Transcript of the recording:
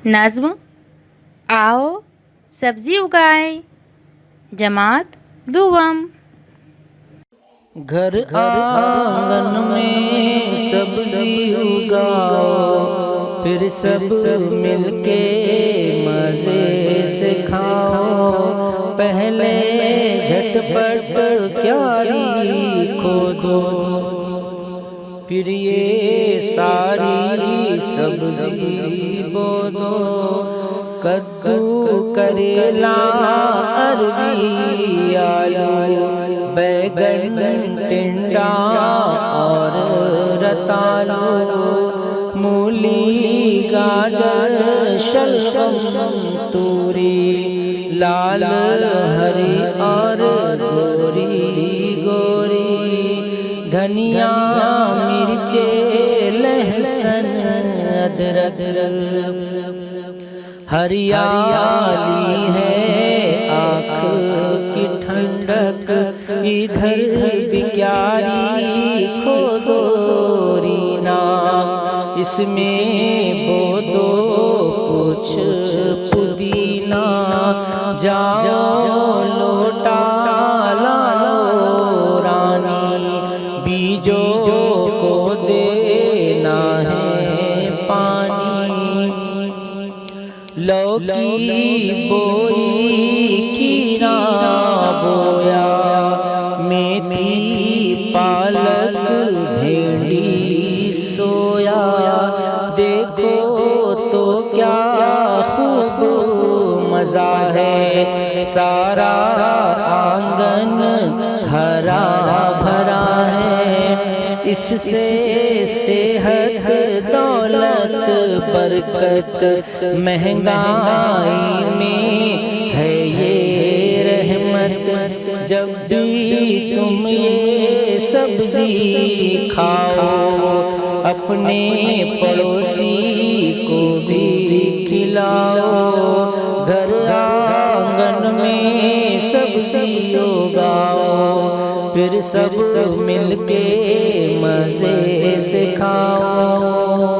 नज़्म आओ सब्ज़ी उगाए जमात दुवम। घर आंगन में सब्जी उगाओ, फिर सब मिलके मज़े से खाओ। पहले झटपट क्यारी खोदो, फिर ये सारी सब्जी बो दो। कद्दू, करेला, अरबी, आलू, बैगन, टिंडा और रतालू, मूली, गाजर, शलजम, तूरी, लाल, हरी और गोरी गोरी, धनिया, मिर्चे, लहसुन, अदरक। हरियाली है आँख की ठंडक, इधर भी क्यारी खोदो रीना, इसमें बो दो कुछ पुदीना। जाओ लोटा ला लो रानी, बीजों को देना है पानी। लौकी बोई, खीरा बोया, मेथी, पालक, भिंडी, सोया। देखो तो क्या खूब मज़ा है, सारा आंगन हरा भरा है। इससे सेहत, दौलत, बरकत, महंगाई में है ये रहमत। जब भी तुम ये सब्जी खाओ, अपने पड़ोसी को भी खिलाओ। घर आंगन में सब्जी उगाओ, फिर सब मिलके मज़े से खाओ।